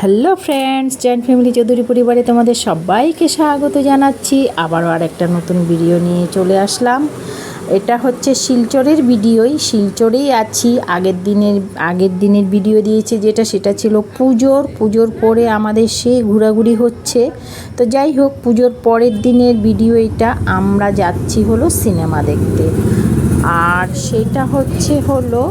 Hello friends, joint family Chowdhury পরিবারে তোমাদের সবাইকে স্বাগত জানাচ্ছি। আবারও আরেকটা নতুন ভিডিও নিয়ে চলে আসলাম। এটা হচ্ছে শিলচরের ভিডিওই, শিলচরেই আছি। আগের দিনের ভিডিও দিয়েছে সেটা ছিল পুজোর পরে আমাদের সেই ঘোরাঘুরি হচ্ছে। তো যাই হোক, পুজোর পরের দিনের ভিডিও এটা। আমরা যাচ্ছি হলো সিনেমা দেখতে, আর সেটা হলো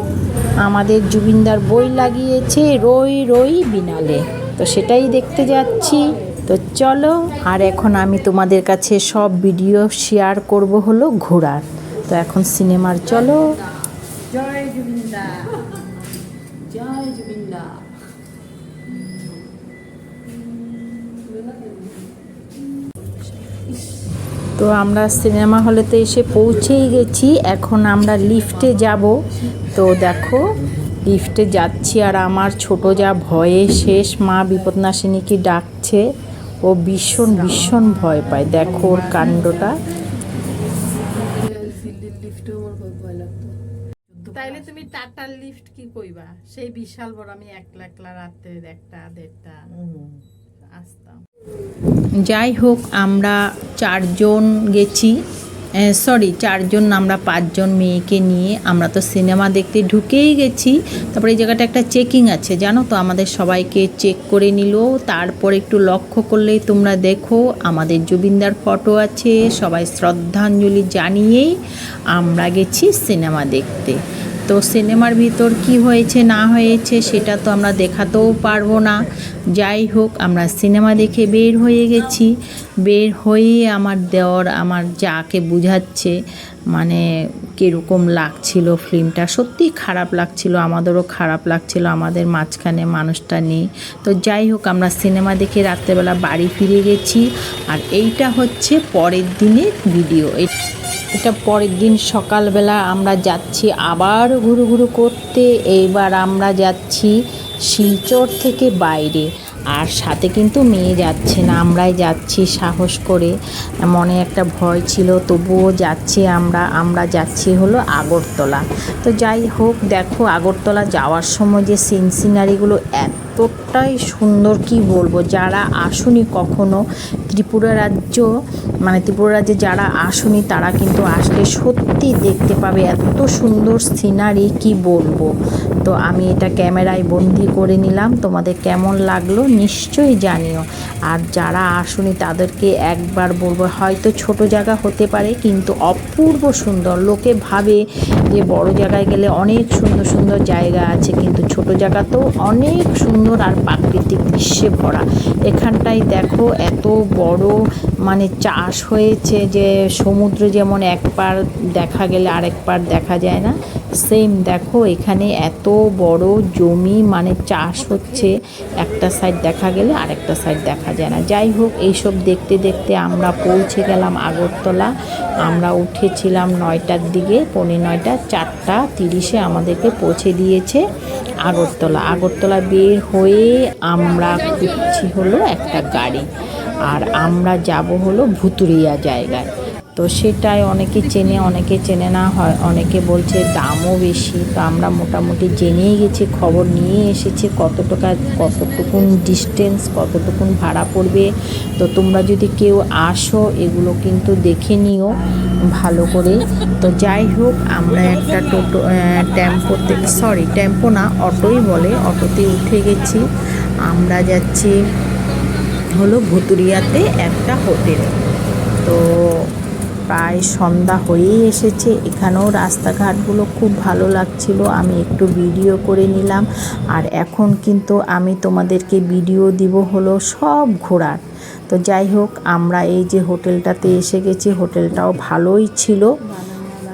আমাদের জুবিনদার বই লাগিয়েছে রই রই বিনালে, তো সেটাই দেখতে যাচ্ছি। তো চলো, আর এখন আমি তোমাদের কাছে সব ভিডিও শেয়ার করব হলো ঘোরার। তো এখন সিনেমার চলো। জয় জুবিনদা, জয় জুবিনদা। তো আমরা সিনেমা হলেতে এসে পৌঁছেই গেছি। এখন আমরা লিফটে যাব। তো দেখো, লিফটে যাচ্ছি, আর আমার ছোট যা ভয়ে শেষ, মা বিপদনাশিনীকে ডাকছে। ও ভীষণ ভীষণ ভয় পায়, দেখো ওর কাণ্ডটা। তাইলে তুমি টাটার লিফট কি কইবা? সেই বিশাল বড়, আমি একলা একলা রাতে একটা দেড়টা আসতাম। যাই হোক, আমরা চারজন গেছি, চারজন, আমরা পাঁচজন মেয়েকে নিয়ে আমরা তো সিনেমা দেখতে ঢুকেই গেছি। তারপরে এই জায়গাটা একটা চেকিং আছে, জানো তো, আমাদের সবাইকে চেক করে নিল। তারপর একটু লক্ষ্য করলেই তোমরা দেখো আমাদের জুবিনদার ফটো আছে। সবাই শ্রদ্ধাঞ্জলি জানিয়েই আমরা গেছি সিনেমা দেখতে। তো সিনেমার ভিতর কি হয়েছে না হয়েছে সেটা তো আমরা দেখাতেও পারবো না। যাই হোক, আমরা সিনেমা দেখে বের হয়ে গেছি। বের হয়ে আমার দেওর আমার যাকে বুঝাচ্ছে মানে কীরকম লাগছিল ফিল্মটা। সত্যি খারাপ লাগছিল, আমাদেরও খারাপ লাগছিল, আমাদের মাঝখানে মানুষটা নেই। তো যাই হোক, আমরা সিনেমা দেখে রাত্রেবেলা বাড়ি ফিরে গেছি। আর এইটা হচ্ছে পরের দিনের ভিডিও। এটা পরের দিন সকালবেলা আমরা যাচ্ছি আবার ঘুরু করতে। এইবার আমরা যাচ্ছি শিলচর থেকে বাইরে, আর সাথে কিন্তু মেয়ে যাচ্ছে না, আমরাই যাচ্ছি সাহস করে। মনে একটা ভয় ছিল, তবুও যাচ্ছি আমরা যাচ্ছি হলো আগরতলা। তো যাই হোক, দেখো আগরতলা যাওয়ার সময় যে সিনারিগুলো এতটাই সুন্দর, কি বলবো। যারা আসুনি কখনো ত্রিপুরা রাজ্যে যারা আসুনি তারা কিন্তু আসলে সত্যি দেখতে পাবে এত সুন্দর সিনারি, কি বলবো। তো আমি এটা ক্যামেরায় বন্দি করে নিলাম, তোমাদের কেমন লাগলো নিশ্চয়ই জানিও। আর যারা আসুনি তাদেরকে একবার বলবো, হয়তো ছোট জায়গা হতে পারে কিন্তু অপূর্ব সুন্দর। লোকে ভাবে যে বড় জায়গায় গেলে অনেক সুন্দর সুন্দর জায়গা আছে, কিন্তু ছোট জায়গাতেও অনেক সুন্দর আর প্রাকৃতিক দৃশ্যে ভরা। এখানটায় দেখো এত বড় চাষ হয়েছে যে সমুদ্র যেমন একবার দেখা গেলে আরেক পার দেখা যায় না, সেম দেখো এখানে এত বড় জমি চাষ হচ্ছে, একটা সাইড দেখা গেলে আরেকটা সাইড দেখা যায় না। যাই হোক, এইসব দেখতে দেখতে আমরা পৌঁছে গেলাম আগরতলা। আমরা উঠেছিলাম 9টার দিকে, 9:45, 4:30 আমাদেরকে পৌঁছে দিয়েছে আগরতলা। বের হয়ে আমরা খুঁজছি হলো একটা গাড়ি, আর আমরা যাব হলো ভুতুরিয়া জায়গায়। তো সেটাই অনেকে চেনে অনেকে চেনে না, হয় অনেকে বলছে দামও বেশি। তো আমরা মোটামুটি জেনেই গেছি, খবর নিয়ে এসেছি কতটুকুন ডিস্টেন্স, কতটুকুন ভাড়া পড়বে। তো তোমরা যদি কেউ আসো এগুলো কিন্তু দেখে নিও ভালো করে। তো যাই হোক, আমরা একটা টেম্পো না, অটোই বলে, অটোতে উঠে গেছি। আমরা যাচ্ছি হলো ভুতুরিয়াতে একটা হোটেল। তো প্রায় সন্ধ্যা হয়েই এসেছে। এখানেও রাস্তাঘাটগুলো খুব ভালো লাগছিল, আমি একটু ভিডিও করে নিলাম। আর এখন কিন্তু আমি তোমাদেরকে ভিডিও দিব হলো সব ঘোরার। তো যাই হোক, আমরা এই যে হোটেলটাতে এসে গেছি, হোটেলটাও ভালোই ছিল।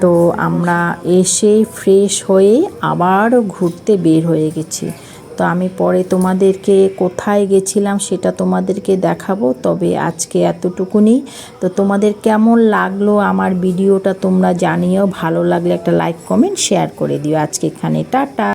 তো আমরা এসে ফ্রেশ হয়ে আবার ঘুরতে বের হয়ে গেছি। তো আমি পরে তোমাদেরকে কোথায় গেছিলাম সেটা তোমাদেরকে দেখাবো, তবে আজকে এতটুকুনি। তো তোমাদের কেমন লাগলো আমার ভিডিওটা তোমরা জানিও, ভালো লাগলে একটা লাইক কমেন্ট শেয়ার করে দিও। আজকে এখানে টাটা।